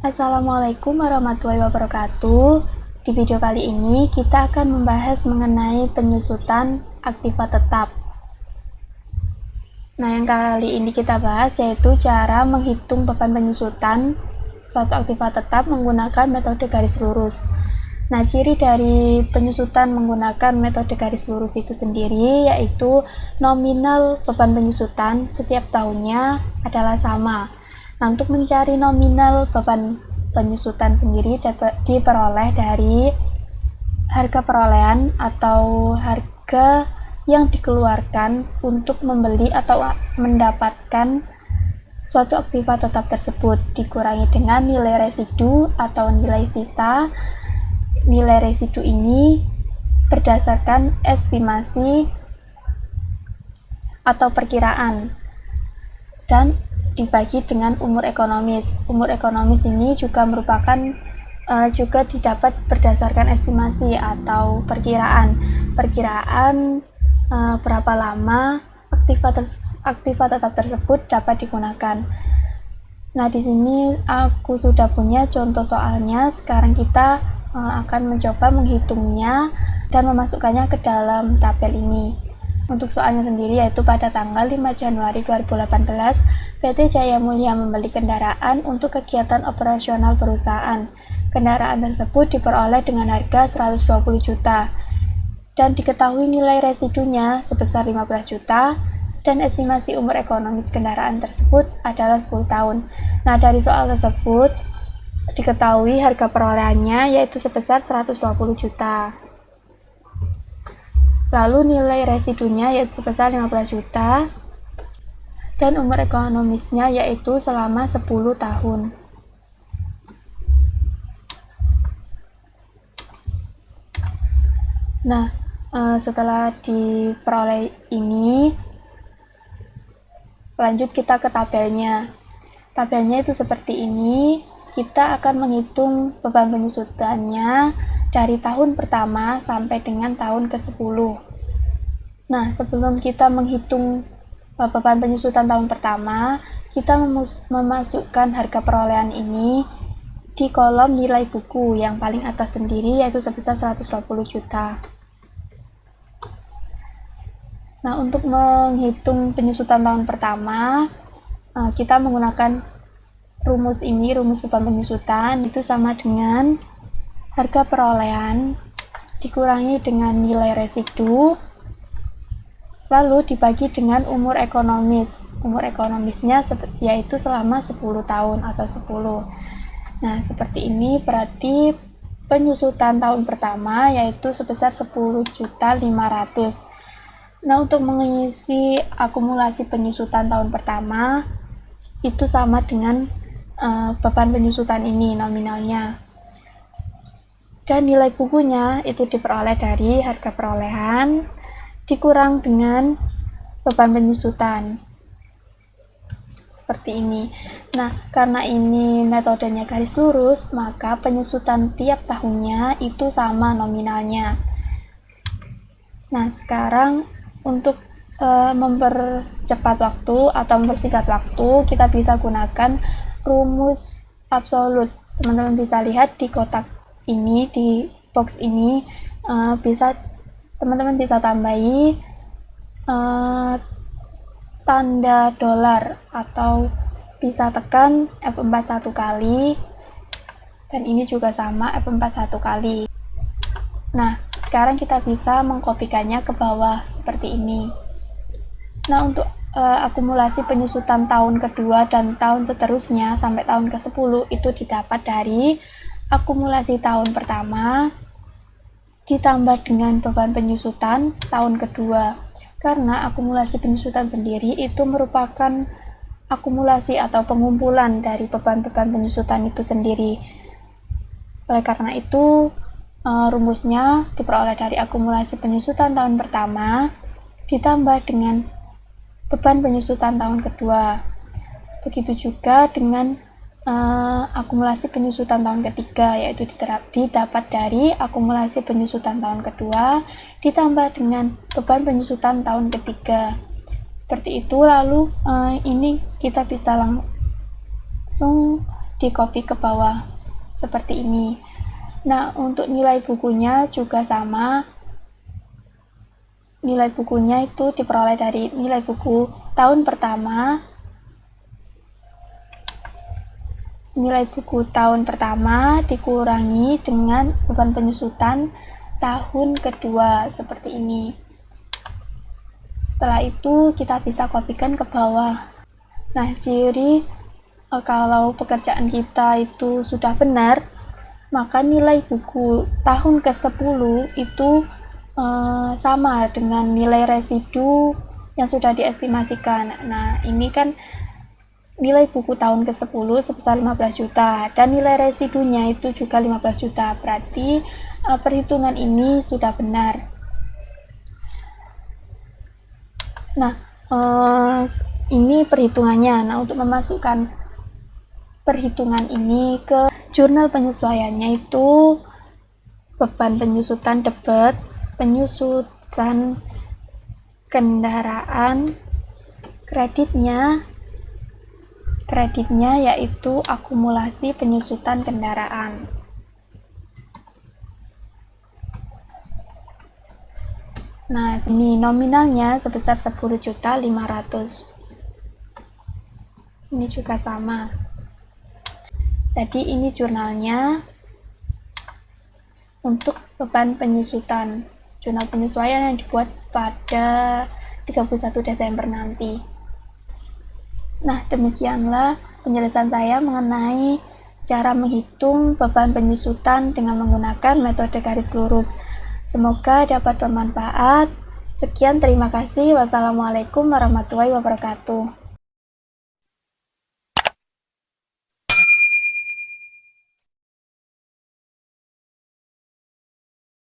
Assalamualaikum warahmatullahi wabarakatuh. Di video kali ini kita akan membahas mengenai penyusutan aktiva tetap. Nah, yang kali ini kita bahas yaitu cara menghitung beban penyusutan suatu aktiva tetap menggunakan metode garis lurus. Nah, ciri dari penyusutan menggunakan metode garis lurus itu sendiri yaitu nominal beban penyusutan setiap tahunnya adalah sama. Nah, untuk mencari nominal beban penyusutan sendiri dapat diperoleh dari harga perolehan atau harga yang dikeluarkan untuk membeli atau mendapatkan suatu aktiva tetap tersebut dikurangi dengan nilai residu atau nilai sisa. Nilai residu ini berdasarkan estimasi atau perkiraan dan dibagi dengan umur ekonomis. Umur ekonomis ini juga merupakan juga didapat berdasarkan estimasi atau perkiraan berapa lama aktiva tetap tersebut dapat digunakan. Nah, di sini aku sudah punya contoh soalnya. Sekarang kita akan mencoba menghitungnya dan memasukkannya ke dalam tabel ini. Untuk soalnya sendiri yaitu pada tanggal 5 Januari 2018, PT Jaya Mulia membeli kendaraan untuk kegiatan operasional perusahaan. Kendaraan tersebut diperoleh dengan harga 120 juta dan diketahui nilai residunya sebesar 15 juta dan estimasi umur ekonomis kendaraan tersebut adalah 10 tahun. Nah, dari soal tersebut diketahui harga perolehannya yaitu sebesar 120 juta. Lalu nilai residunya yaitu sebesar 15 juta dan umur ekonomisnya yaitu selama 10 tahun. Nah, setelah diperoleh ini, lanjut kita ke tabelnya. Tabelnya itu seperti ini. Kita akan menghitung beban penyusutannya dari tahun pertama sampai dengan tahun ke-10. Nah, sebelum kita menghitung beban penyusutan tahun pertama, kita memasukkan harga perolehan ini di kolom nilai buku yang paling atas sendiri yaitu sebesar 120 juta. Nah, untuk menghitung penyusutan tahun pertama, kita menggunakan rumus ini, rumus beban penyusutan itu sama dengan harga perolehan dikurangi dengan nilai residu lalu dibagi dengan umur ekonomis. Umur ekonomisnya yaitu selama 10 tahun atau 10. Nah, seperti ini berarti penyusutan tahun pertama yaitu sebesar 10.500.000. Nah, untuk mengisi akumulasi penyusutan tahun pertama itu sama dengan beban penyusutan ini nominalnya. Dan nilai bukunya itu diperoleh dari harga perolehan dikurang dengan beban penyusutan. Seperti ini. Nah, karena ini metodenya garis lurus, maka penyusutan tiap tahunnya itu sama nominalnya. Nah, sekarang untuk mempercepat waktu atau mempersingkat waktu, kita bisa gunakan rumus absolut. Teman-teman bisa lihat di kotak ini, di box ini, teman-teman bisa tambahi tanda dolar atau bisa tekan F4 satu kali dan ini juga sama F4 satu kali. Nah, sekarang kita bisa mengkopikannya ke bawah seperti ini. Nah, untuk akumulasi penyusutan tahun kedua dan tahun seterusnya sampai tahun ke-10 itu didapat dari akumulasi tahun pertama ditambah dengan beban penyusutan tahun kedua. Karena akumulasi penyusutan sendiri itu merupakan akumulasi atau pengumpulan dari beban-beban penyusutan itu sendiri. Oleh karena itu, rumusnya diperoleh dari akumulasi penyusutan tahun pertama ditambah dengan beban penyusutan tahun kedua. Begitu juga dengan akumulasi penyusutan tahun ketiga, yaitu didapat dari akumulasi penyusutan tahun kedua ditambah dengan beban penyusutan tahun ketiga. Seperti itu. Lalu ini kita bisa langsung di copy ke bawah seperti ini. Nah, untuk nilai bukunya juga sama. Nilai bukunya itu diperoleh dari nilai buku tahun pertama. Nilai buku tahun pertama dikurangi dengan beban penyusutan tahun kedua seperti ini. Setelah itu kita bisa kopikan ke bawah. Nah, ciri kalau pekerjaan kita itu sudah benar, maka nilai buku tahun ke-10 itu sama dengan nilai residu yang sudah diestimasikan. Nah, ini kan nilai buku tahun ke-10 sebesar 15 juta dan nilai residunya itu juga 15 juta. Berarti perhitungan ini sudah benar. Nah, ini perhitungannya. Nah, untuk memasukkan perhitungan ini ke jurnal penyesuaiannya itu beban penyusutan debit, penyusutan kendaraan, kreditnya yaitu akumulasi penyusutan kendaraan. Nah, ini nominalnya sebesar 10.500.000. Ini juga sama. Jadi ini jurnalnya untuk beban penyusutan. Jurnal penyesuaian yang dibuat pada 31 Desember nanti. Nah, demikianlah penjelasan saya mengenai cara menghitung beban penyusutan dengan menggunakan metode garis lurus. Semoga dapat bermanfaat. Sekian, terima kasih. Wassalamualaikum warahmatullahi wabarakatuh.